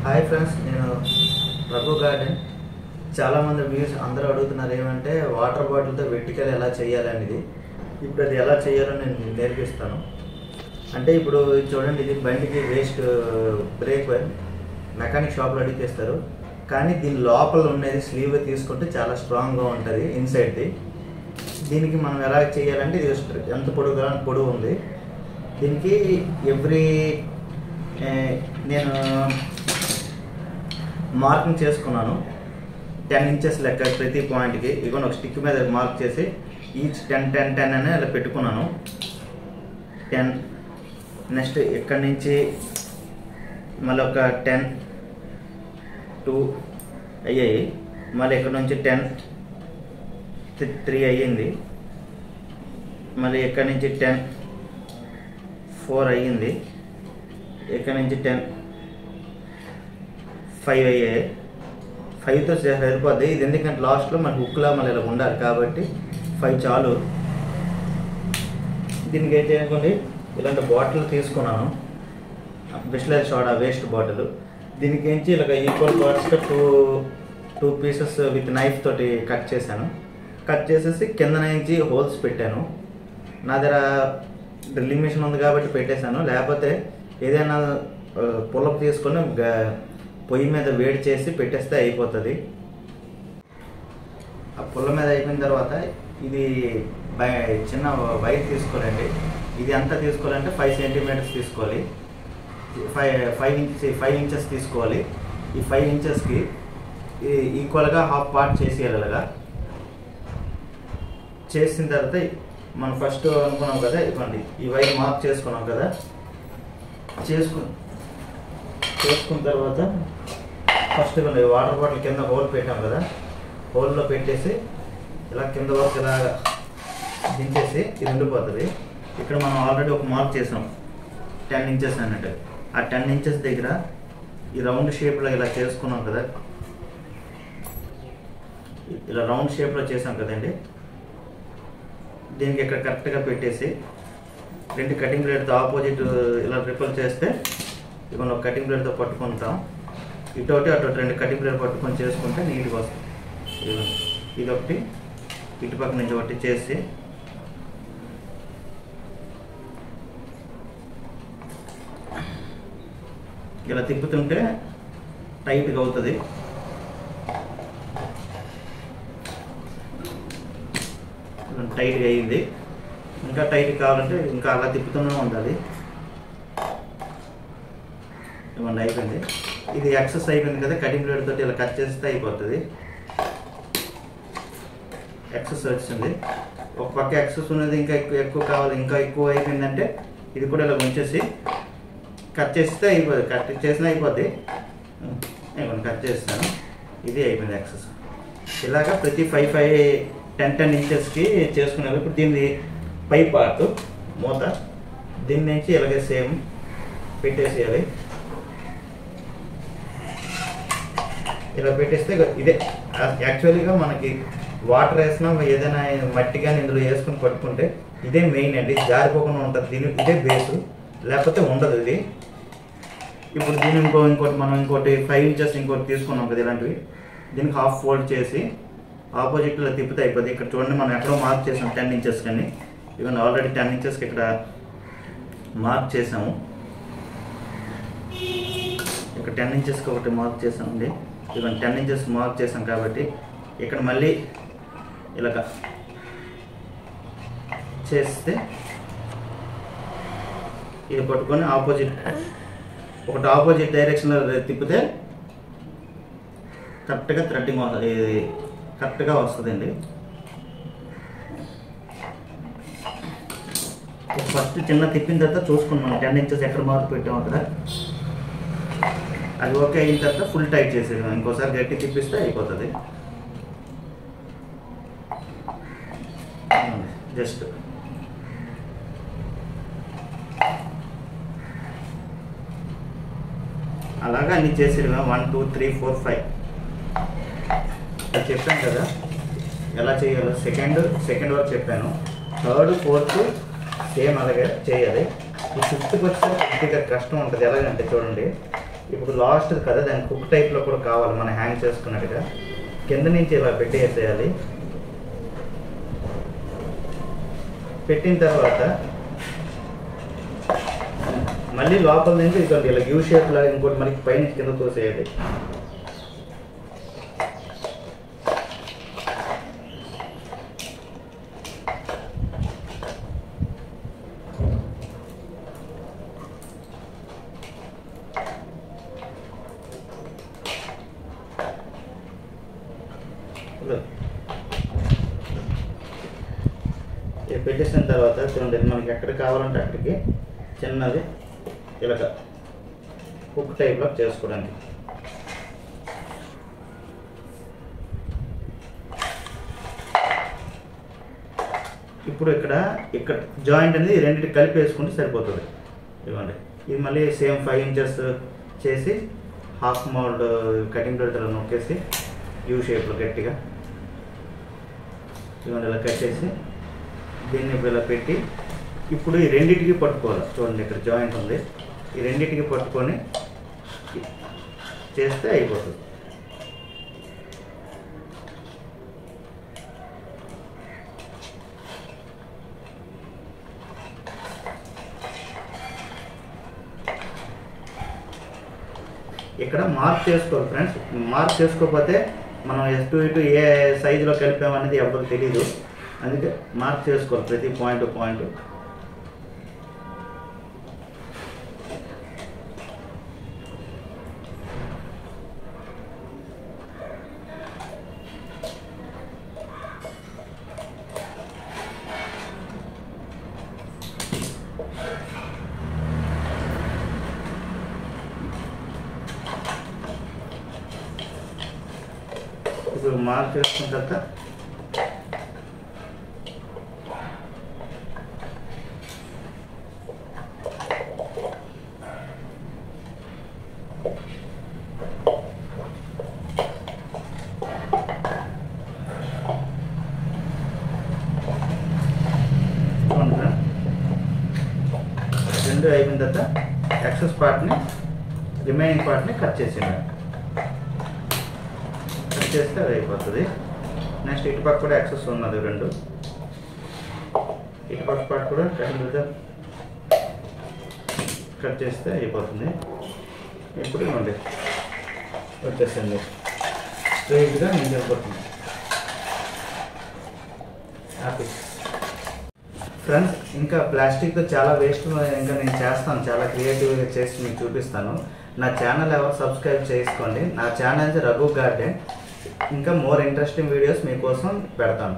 Hi friends, నేను Raghu garden. చాలామంది views అందరూ అడుగుతున్నారు ఏమంటే వాటర్ బాటిల్తో వెట్టికలు ఎలా చేయాలనేది. ఇప్పుడు అది ఎలా చేయాలో నేను నేర్పిస్తాను. అంటే ఇప్పుడు చూడండి, ఇది బండికి వేస్ట్ బ్రేక్ మెకానిక్ షాప్లో అడిగిస్తారు. కానీ దీని లోపల ఉండేది స్లీవ్ తీసుకుంటే చాలా స్ట్రాంగ్గా ఉంటుంది ఇన్సైడ్ది. దీనికి మనం ఎలా చేయాలంటే ఇది ఎంత పొడవు ఉంది. దీనికి నేను మార్కింగ్ చేసుకున్నాను 10 ఇంచెస్ లెక్క ప్రతి పాయింట్కి. ఇగో ఒక స్టిక్ మీద మార్క్ చేసి ఈచ్ 10 అని అలా పెట్టుకున్నాను. 10 నెక్స్ట్ ఇక్కడి నుంచి మళ్ళీ ఒక 10 2 అయ్యాయి. మళ్ళీ ఇక్కడ నుంచి 10 3 అయ్యింది. మళ్ళీ ఇక్కడ నుంచి 10 4 అయ్యింది. ఇక్కడ నుంచి 10 5 అయ్యాయి. 5తో సరిపోద్ది. ఇది ఎందుకంటే లాస్ట్లో మనకి హుక్లా మళ్ళీ ఇలా ఉండాలి కాబట్టి 5 చాలు. దీనికి ఏం చేయనుకోండి, ఇలాంటి బాటిల్ తీసుకున్నాను, బిస్లరీ సోడా వేస్ట్ బాటిల్. దీనికి ఏంచి ఇలాగ ఈక్వల్ పార్ట్స్గా టూ పీసెస్ విత్ నైఫ్ తోటి కట్ చేశాను. కట్ చేసేసి కింద నుంచి హోల్స్ పెట్టాను. నా దగ్గర డ్రిల్లింగ్ మిషన్ ఉంది కాబట్టి పెట్టేశాను. లేకపోతే ఏదైనా పుల్లపు తీసుకొని పొయ్యి మీద వేడి చేసి పెట్టేస్తే అయిపోతుంది. ఆ పుల్ల మీద అయిపోయిన తర్వాత ఇది చిన్న వైర్ తీసుకోవాలండి. ఇది ఎంత తీసుకోవాలంటే 5 సెంటీమీటర్స్ తీసుకోవాలి. 5 ఇంచెస్ తీసుకోవాలి. ఈ 5 ఇంచెస్కి ఈక్వల్గా హాఫ్ పార్ట్ చేసేయాలి. అలాగా చేసిన తర్వాత మనం ఫస్ట్ అనుకున్నాం కదా, ఇవ్వండి ఈ వైర్ మార్క్ చేసుకున్నాం కదా. చేసుకున్న తర్వాత ఫస్ట్ వాటర్ బాటిల్ కింద హోల్ పెట్టాం కదా, హోల్లో పెట్టేసి ఇలా కింద వరకు ఇలా దించేసి ఇది ఉండిపోతుంది. ఇక్కడ మనం ఆల్రెడీ ఒక మార్క్ చేసాం 10 ఇంచెస్ అన్నట్టు. ఆ 10 ఇంచెస్ దగ్గర ఈ రౌండ్ షేప్లో ఇలా చేసుకున్నాం కదా, ఇలా రౌండ్ షేప్లో చేసాం కదండి. దీనికి ఇక్కడ కరెక్ట్గా పెట్టేసి 2 కటింగ్ బ్లేడ్తో ఆపోజిట్ ఇలా ట్రిపుల్ చేస్తే ఇవన్నీ ఒక కటింగ్ బ్లేడ్తో పట్టుకుంటాం. ఇటోటి అటు 2 కటింగ్ బ్లేడ్ పట్టుకొని చేసుకుంటే నీట్గా వస్తుంది. ఇదొకటి ఇటుపక్క నుంచి ఒకటి చేసి ఇలా తిప్పుతుంటే టైట్గా అవుతుంది. టైట్గా అయ్యింది. ఇంకా టైట్ కావాలంటే ఇంకా అలా తిప్పుతూనే ఉండాలి. ఇవన్నీ అయిపోయింది. ఇది ఎక్సెస్ అయిపోయింది కదా, కటింగ్ బ్లేడ్ తోటి ఇలా కట్ చేస్తే అయిపోతుంది. ఎక్సెస్ వచ్చింది. ఒక పక్క ఎక్సెస్ ఉన్నది, ఇంకా ఎక్కువ కావాలి, ఇంకా ఎక్కువ అయిపోయిందంటే ఇది కూడా ఇలా ఉంచేసి కట్ చేస్తే అయిపోద్ది. కట్ చేసినా అయిపోద్ది. నేను కట్ చేస్తాను. ఇది అయిపోయింది ఎక్సెస్. ఇలాగా ప్రతి 5-10 ఇంచెస్కి చేసుకునేది. ఇప్పుడు దీన్ని పై పార్ట్ మూత దీని నుంచి ఇలాగే సేమ్ పెట్టేసేయాలి. ఇలా పెట్టేస్తే ఇదే యాక్చువల్గా మనకి వాటర్ వేసినా ఏదైనా మట్టి కానీ ఇందులో వేసుకుని పట్టుకుంటే ఇదే మెయిన్ అండి. జారిపోకుండా ఉంటుంది. ఇదే బేసు, లేకపోతే ఉండదు ఇది. ఇప్పుడు దీని ఇంకోటి 5 ఇంచెస్ ఇంకోటి తీసుకున్నాం కదా ఇలాంటివి. దీనికి హాఫ్ ఫోల్డ్ చేసి ఆపోజిట్లో తిప్పితే అయిపోతుంది. ఇక్కడ చూడండి, మనం ఎక్కడో మార్క్ చేసాం 10 ఇంచెస్ కానీ. ఇవన్నీ ఆల్రెడీ 10 ఇంచెస్కి ఇక్కడ మార్క్ చేసాము. ఇక్కడ 10 ఇంచెస్కి ఒకటి మార్క్ చేసామండి. ఇవన్నీ 10 ఇంచెస్ మార్క్ చేసాం కాబట్టి ఇక్కడ మళ్ళీ ఇలాగ చేస్తే ఇది పట్టుకొని ఆపోజిట్ డైరెక్షన్లో తిప్పితే కరెక్ట్గా థ్రెడ్డింగ్ కరెక్ట్గా వస్తుందండి. ఫస్ట్ చిన్న తిప్పిన తర్వాత చూసుకున్నాం 10 ఇంచెస్ ఎక్కడ మార్క్ పెట్టాము అక్కడ. అది ఓకే అయిన తర్వాత ఫుల్ టైట్ చేసేది. ఇంకోసారి గట్టి తిప్పిస్తే అయిపోతుంది. జస్ట్ అలాగా అన్ని చేసేది. 1 2 3 4 5 అది చెప్పాను కదా ఎలా చేయాలో. సెకండ్ వరకు చెప్పాను. 3rd 4th సేమ్ అలాగే చేయాలి. ఈ 5th వచ్చే కొద్దిగా కష్టం ఉంటుంది. ఎలాగంటే చూడండి, ఇప్పుడు లాస్ట్ కదా, దానికి హుక్ టైప్లో కూడా కావాలి మనం హ్యాంగ్ చేసుకున్నట్టుగా. కింద నుంచి ఇలా పెట్టి వేసేయాలి. పెట్టిన తర్వాత మళ్ళీ లోపల నుంచి ఇదిగోండి ఇలా యూ షేప్ లాగా ఇంకోటి మనకి పైన కింద తోసేయాలి. పెట్టేసిన తర్వాత చూడండి మనకి ఎక్కడ కావాలంటే అక్కడికి చిన్నది ఇలాగ హుక్ టైప్లో చేసుకోవడానికి. ఇప్పుడు ఇక్కడ జాయింట్ అనేది రెండింటికి కలిపి వేసుకుంటే సరిపోతుంది. ఇవ్వండి, ఇది మళ్ళీ సేమ్ 5 ఇంచెస్ చేసి హాఫ్ మోల్డ్ కటింగ్ ప్లేట్లో నొక్కేసి యూ షేప్లో గట్టిగా ఇవ్వండి ఇలా కట్టేసి దీన్ని ఇలా పెట్టి ఇప్పుడు ఈ రెండింటికి పట్టుకోవాలి. చూడండి ఇక్కడ జాయింట్ ఉంది, ఈ రెండింటికి పట్టుకొని చేస్తే అయిపోతుంది. ఇక్కడ మార్క్ చేసుకోవాలి ఫ్రెండ్స్. మార్క్ చేసుకోకపోతే మనం ఎటు ఇటు ఏ సైజులో కలిపామనేది ఎవరికి తెలీదు. అందుకే మార్క్ చేసుకోవాలి ప్రతి పాయింట్. ఇప్పుడు మార్క్ చేసుకున్న తర్వాత రెండు అయిపోయిన తర్వాత ఎక్సెస్ పార్ట్ని రిమైనింగ్ పార్ట్ని కట్ చేసేయండి. కట్ చేస్తే అది అయిపోతుంది. నెక్స్ట్ ఇటుపక్క కూడా ఎక్సెస్ ఉన్నది రెండు, ఇటుపక్క పార్ట్ కూడా కట్ చేస్తే అయిపోతుంది. ఇప్పుడు ఇవ్వండి వచ్చేసింది స్ట్రైట్గా నేను వెళ్ళిపోతుంది. హ్యాపీ ఫ్రెండ్స్, ఇంకా ప్లాస్టిక్తో చాలా వేస్ట్ ఇంకా నేను చేస్తాను, చాలా క్రియేటివ్గా చేసి మీకు చూపిస్తాను. నా ఛానల్ ఎవరు సబ్స్క్రైబ్ చేసుకోండి. నా ఛానల్ రఘు గార్డెన్. ఇంకా మోర్ ఇంట్రెస్టింగ్ వీడియోస్ మీకోసం పెడతాను.